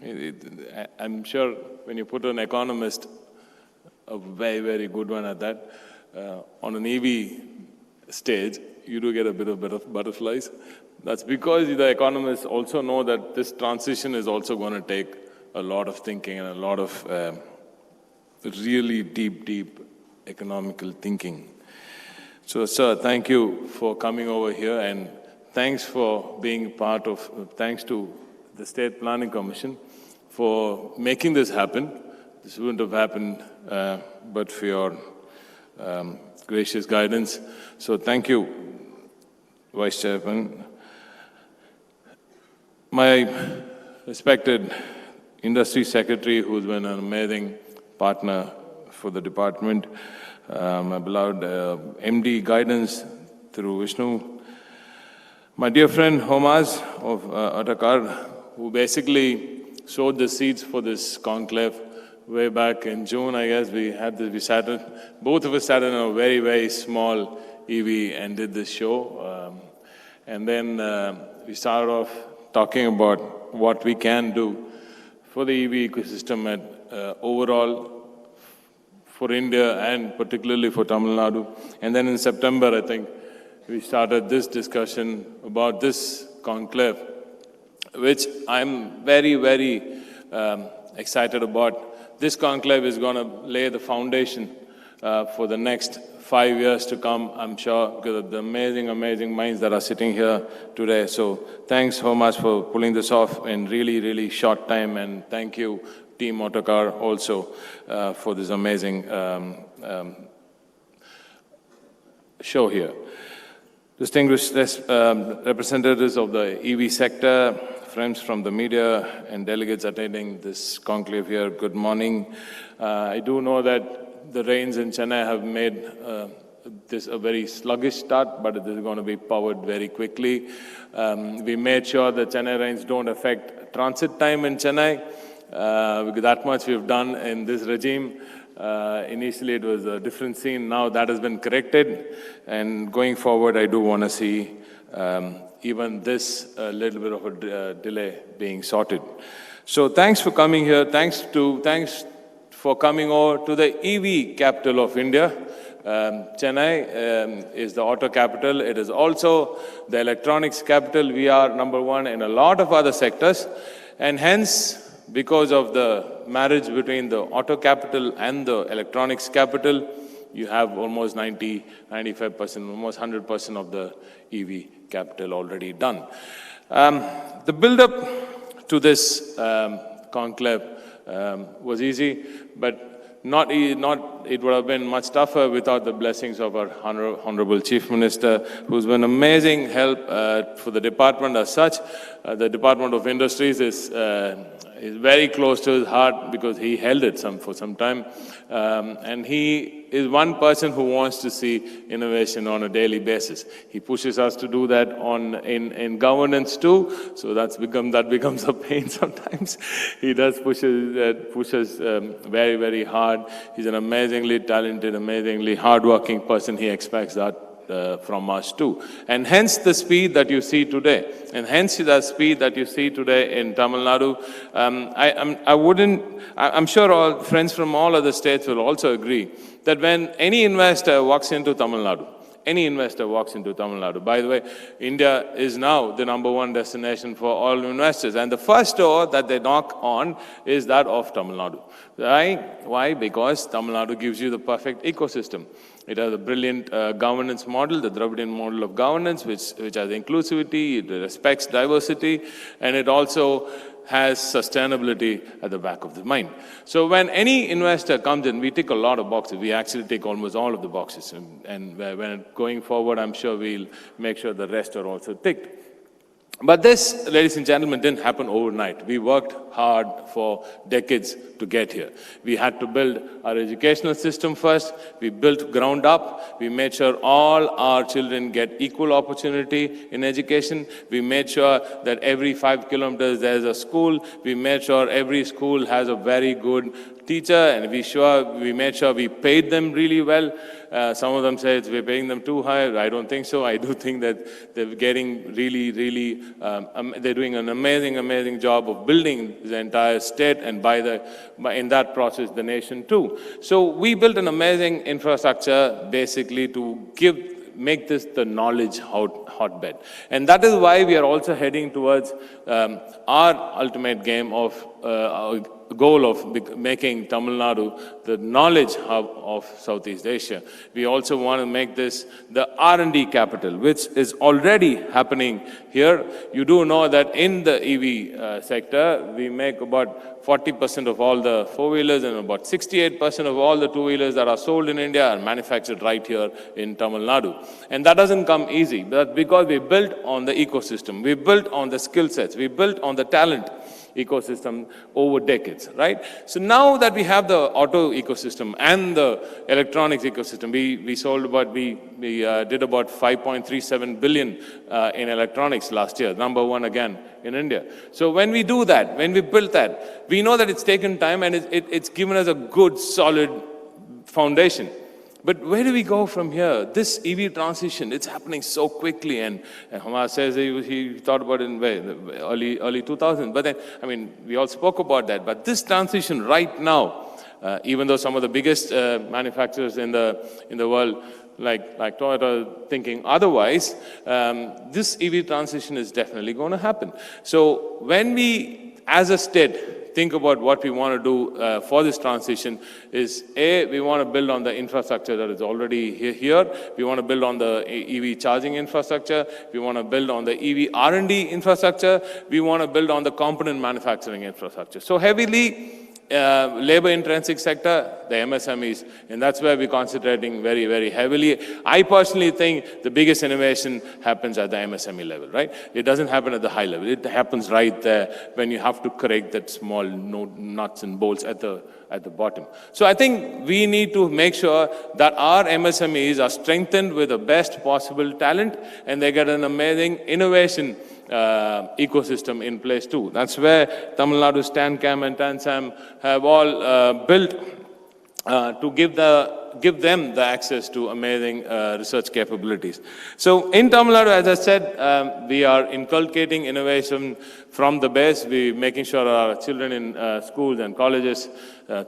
I'm sure when you put an economist, a very, very good one at that, on an EV stage, you do get a bit of butterflies. That's because the economists also know that this transition is also going to take a lot of thinking and a lot of really deep economical thinking. So, sir, thank you for coming over here, and thanks for being part of, thanks to the State Planning Commission for making this happen. This wouldn't have happened but for your gracious guidance. So thank you, Vice Chairman. My respected Industry Secretary, who's been an amazing partner for the department, my beloved MD guidance through Vishnu, my dear friend Homaz of Adithanar, who basically sowed the seeds for this conclave way back in June, I guess. Both of us sat in a very, very small EV and did this show. And then we started off talking about what we can do for the EV ecosystem at overall for India and particularly for Tamil Nadu. And then in September, I think, we started this discussion about this conclave, which I'm very, very excited about. This conclave is going to lay the foundation for the next 5 years to come, I'm sure, because of the amazing, amazing minds that are sitting here today. So thanks so much for pulling this off in really, really short time, and thank you, Team Autocar, also for this amazing show here. Distinguished representatives of the EV sector, friends from the media, and delegates attending this conclave here, good morning. I do know that the rains in Chennai have made this a very sluggish start, but it is going to be powered very quickly. We made sure the Chennai rains don't affect transit time in Chennai, because that much we've done in this regime. Initially, it was a different scene. Now that has been corrected. And going forward, I do want to see even this little bit of a delay being sorted. So thanks for coming here. Thanks for coming over to the EV capital of India. Chennai is the auto capital. It is also the electronics capital. We are number one in a lot of other sectors. And hence, because of the marriage between the auto capital and the electronics capital, you have almost 90, 95%, almost 100% of the EV capital already done. The build-up to this conclave was easy, but it would have been much tougher without the blessings of our Honorable Chief Minister, who's been amazing help for the department as such. The Department of Industries is very close to his heart because he held it for some time. And he is one person who wants to see innovation on a daily basis. He pushes us to do that in governance too, so that becomes a pain sometimes. He does pushes very, very hard. He's an amazingly talented, amazingly hardworking person. He expects that from us too. And hence the speed that you see today. And hence the speed that you see today in Tamil Nadu. I'm sure all friends from all other states will also agree that when any investor walks into Tamil Nadu, by the way, India is now the #1 destination for all investors. And the first door that they knock on is that of Tamil Nadu. Why? Because Tamil Nadu gives you the perfect ecosystem. It has a brilliant governance model, the Dravidian model of governance, which has inclusivity, it respects diversity, and it also has sustainability at the back of the mind. So when any investor comes in, we tick a lot of boxes. We actually tick almost all of the boxes. And when going forward, I'm sure we'll make sure the rest are also ticked. But this, ladies and gentlemen, didn't happen overnight. We worked hard for decades to get here. We had to build our educational system first. We built ground up. We made sure all our children get equal opportunity in education. We made sure that every 5 kilometers there's a school. We made sure every school has a very good teacher, and we made sure we paid them really well. Some of them say we're paying them too high. I don't think so. I do think that they're getting really, they're doing an amazing job of building the entire state, and in that process, the nation too. So we built an amazing infrastructure basically to make this the knowledge hotbed. And that is why we are also heading towards our ultimate goal of making Tamil Nadu the knowledge hub of Southeast Asia. We also want to make this the R&D capital, which is already happening here. You do know that in the EV sector, we make about 40% of all the four-wheelers and about 68% of all the two-wheelers that are sold in India are manufactured right here in Tamil Nadu. And that doesn't come easy. That's because we built on the ecosystem. We built on the skill sets. We built on the talent ecosystem over decades, right? So now that we have the auto ecosystem and the electronics ecosystem, we did about 5.37 billion in electronics last year, #1 again in India. So when we do that, when we built that, we know that it's taken time and it's given us a good, solid foundation. But where do we go from here? This EV transition, it's happening so quickly, and Hamar says he thought about it in the early 2000s. But then, I mean, we all spoke about that. But this transition right now, even though some of the biggest manufacturers in the world, like Toyota, thinking otherwise, this EV transition is definitely going to happen. So when we, as a state, think about what we want to do for this transition is, we want to build on the infrastructure that is already here. We want to build on the EV charging infrastructure. We want to build on the EV R&D infrastructure. We want to build on the component manufacturing infrastructure. So heavily, labor-intensive sector, the MSMEs, and that's where we're concentrating very heavily. I personally think the biggest innovation happens at the MSME level, right? It doesn't happen at the high level. It happens right there when you have to correct that small nuts and bolts at the bottom. So I think we need to make sure that our MSMEs are strengthened with the best possible talent, and they get an amazing innovation ecosystem in place too. That's where Tamil Nadu StanCam and TanSam have all built to give them the access to amazing research capabilities. So in Tamil Nadu, as I said, we are inculcating innovation from the base. We're making sure our children in schools and colleges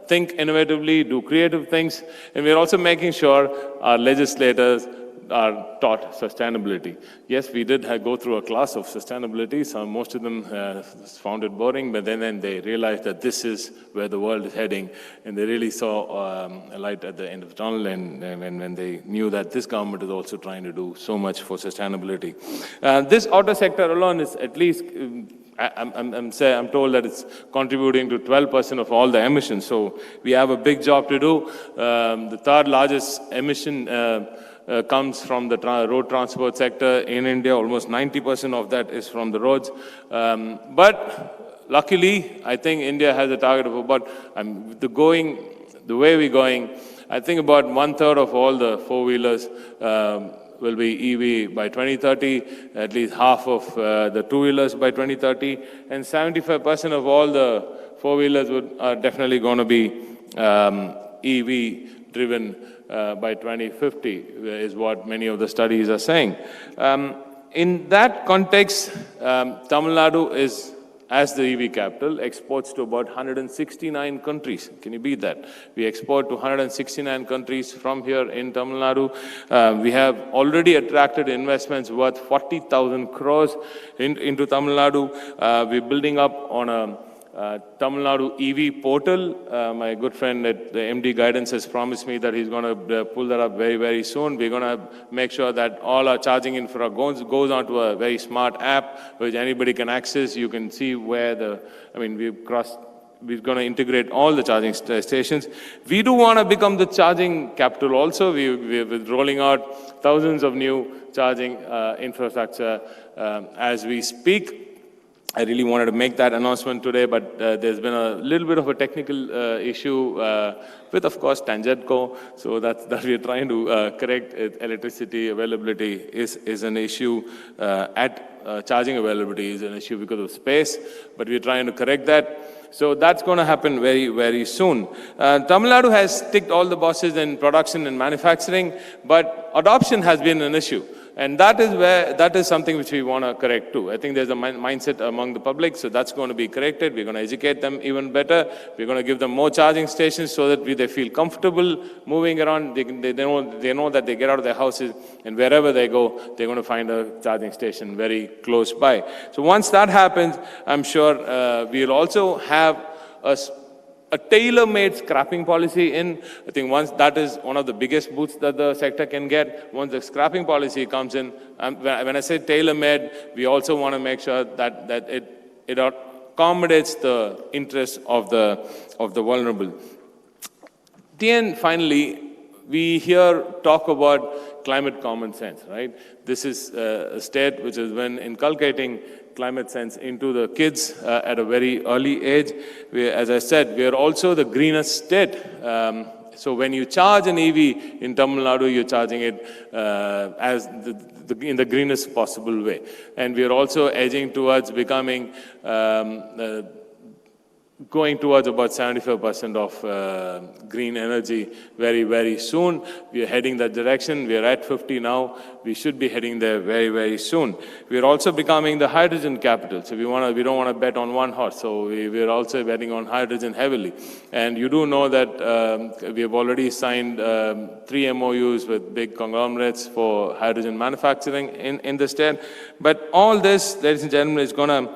think innovatively, do creative things, and we're also making sure our legislators are taught sustainability. Yes, we did go through a class of sustainability. So most of them found it boring, but then they realized that this is where the world is heading, and they really saw a light at the end of the tunnel, and when they knew that this government is also trying to do so much for sustainability. This auto sector alone is at least, I'm told that it's contributing to 12% of all the emissions. So we have a big job to do. The third largest emission comes from the road transport sector in India. Almost 90% of that is from the roads. But luckily, I think India has a target of about, the way we're going, I think about 1/3 of all the four-wheelers will be EV by 2030, at least half of the two-wheelers by 2030, and 75% of all the four-wheelers are definitely going to be EV-driven by 2050, is what many of the studies are saying. In that context, Tamil Nadu is, as the EV capital, exports to about 169 countries. Can you beat that? We export to 169 countries from here in Tamil Nadu. We have already attracted investments worth 40,000 crores into Tamil Nadu. We're building up on a Tamil Nadu EV portal. My good friend at the MD Guidance has promised me that he's going to pull that up very soon. We're going to make sure that all our charging infra goes onto a very smart app which anybody can access. You can see where we're going to integrate all the charging stations. We do want to become the charging capital also. We're rolling out thousands of new charging infrastructure as we speak. I really wanted to make that announcement today, but there's been a little bit of a technical issue with, of course, Tangentco. So that we're trying to correct. Electricity availability is an issue. Charging availability is an issue because of space, but we're trying to correct that. So that's going to happen very, very soon. Tamil Nadu has ticked all the boxes in production and manufacturing, but adoption has been an issue. And that is something which we want to correct too. I think there's a mindset among the public, so that's going to be corrected. We're going to educate them even better. We're going to give them more charging stations so that they feel comfortable moving around. They know that they get out of their houses and wherever they go, they're going to find a charging station very close by. So once that happens, I'm sure we'll also have a tailor-made scrapping policy in. I think once that is one of the biggest boosts that the sector can get. Once the scrapping policy comes in, when I say tailor-made, we also want to make sure that it accommodates the interests of the vulnerable. Then finally, we here talk about climate common sense, right? This is a state which has been inculcating climate sense into the kids at a very early age. As I said, we are also the greenest state. So when you charge an EV in Tamil Nadu, you're charging it as in the greenest possible way. And we are also edging towards becoming going towards about 75% of green energy very, very soon. We are heading that direction. We are at 50 now. We should be heading there very, very soon. We are also becoming the hydrogen capital. So we don't want to bet on one horse. So we are also betting on hydrogen heavily. And you do know that we have already signed 3 MOUs with big conglomerates for hydrogen manufacturing in the state. But all this, ladies and gentlemen, is going to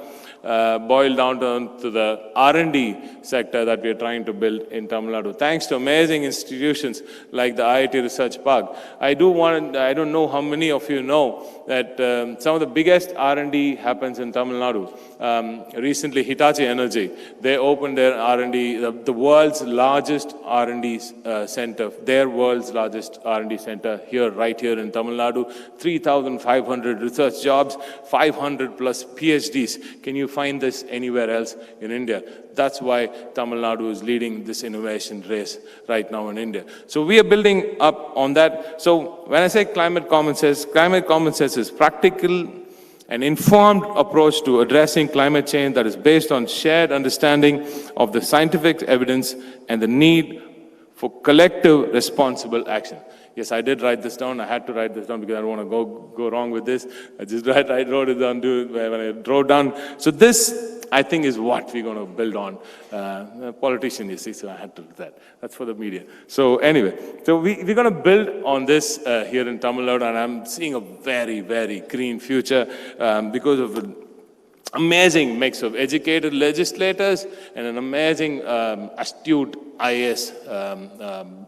boil down to the R&D sector that we are trying to build in Tamil Nadu. Thanks to amazing institutions like the IIT Research Park. I don't know how many of you know that some of the biggest R&D happens in Tamil Nadu. Recently, Hitachi Energy, they opened their R&D, the world's largest R&D center, their world's largest R&D center right here in Tamil Nadu. 3,500 research jobs, 500 plus PhDs. Can you find this anywhere else in India? That's why Tamil Nadu is leading this innovation race right now in India. So we are building up on that. So when I say climate common sense is practical and informed approach to addressing climate change that is based on shared understanding of the scientific evidence and the need for collective responsible action. Yes, I did write this down. I had to write this down because I don't want to go wrong with this. I wrote it down when I wrote down. So this, I think, is what we're going to build on. A politician, you see, so I had to do that. That's for the media. So anyway, so we're going to build on this here in Tamil Nadu, and I'm seeing a very, very green future because of the amazing mix of educated legislators and an amazing astute IAS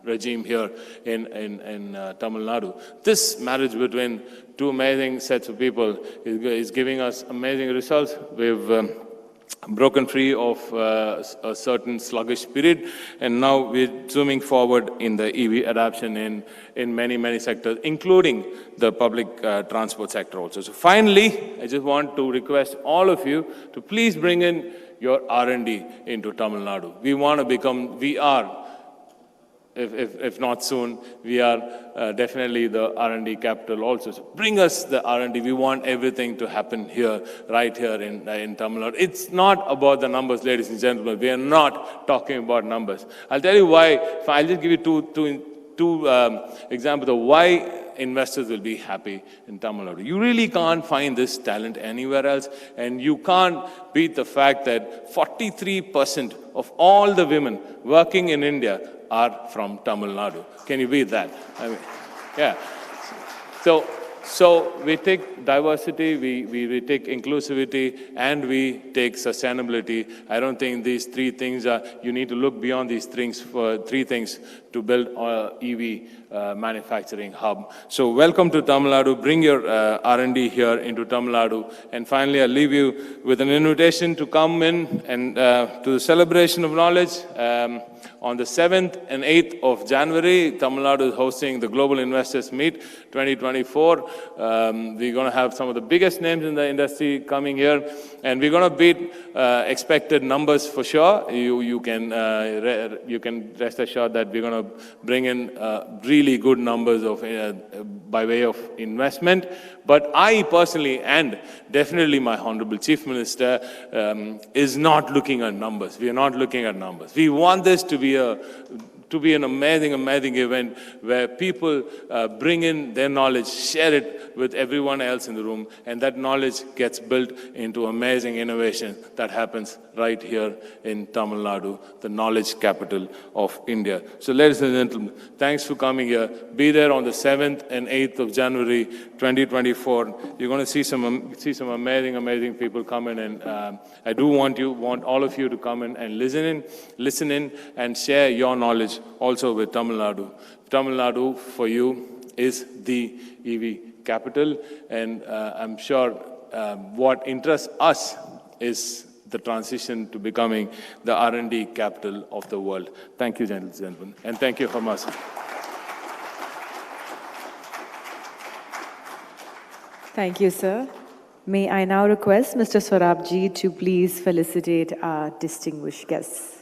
regime here in Tamil Nadu. This marriage between two amazing sets of people is giving us amazing results. We've broken free of a certain sluggish period, and now we're zooming forward in the EV adoption in many, many sectors, including the public transport sector also. So finally, I just want to request all of you to please bring in your R&D into Tamil Nadu. We are, if not soon, we are definitely the R&D capital also. So bring us the R&D. We want everything to happen here, right here in Tamil Nadu. It's not about the numbers, ladies and gentlemen. We are not talking about numbers. I'll tell you why. I'll just give you two examples of why investors will be happy in Tamil Nadu. You really can't find this talent anywhere else, and you can't beat the fact that 43% of all the women working in India are from Tamil Nadu. Can you beat that? I mean, yeah. So we take diversity, we take inclusivity, and we take sustainability. I don't think these three things you need to look beyond these things for three things to build an EV manufacturing hub. So welcome to Tamil Nadu. Bring your R&D here into Tamil Nadu. And finally, I'll leave you with an invitation to come in and to the celebration of knowledge. On the 7th and 8th of January, Tamil Nadu is hosting the Global Investors Meet 2024. We're going to have some of the biggest names in the industry coming here, and we're going to beat expected numbers for sure. You can rest assured that we're going to to bring in really good numbers of by way of investment. But I personally, and definitely my Honorable Chief Minister, is not looking at numbers. We are not looking at numbers. We want this to be an amazing, amazing event where people bring in their knowledge, share it with everyone else in the room, and that knowledge gets built into amazing innovation that happens right here in Tamil Nadu, the knowledge capital of India. So ladies and gentlemen, thanks for coming here. Be there on the 7th and 8th of January 2024. You're going to see some amazing, amazing people come in, and I do want all of you to come in and listen in and share your knowledge also with Tamil Nadu. Tamil Nadu, for you, is the EV capital, and I'm sure what interests us is the transition to becoming the R&D capital of the world. Thank you, gentlemen, and thank you from us. Thank you, sir. May I now request Mr. Swarabji to please felicitate our distinguished guests.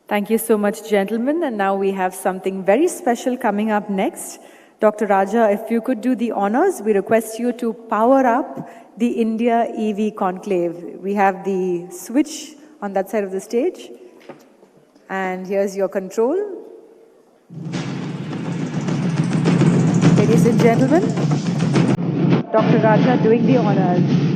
Thank you so much, gentlemen. And now we have something very special coming up next. Dr. Rajaa, if you could do the honors, we request you to power up the India EV Conclave. We have the switch on that side of the stage. And here's your control. Ladies and gentlemen, Dr. Rajaa doing the honors.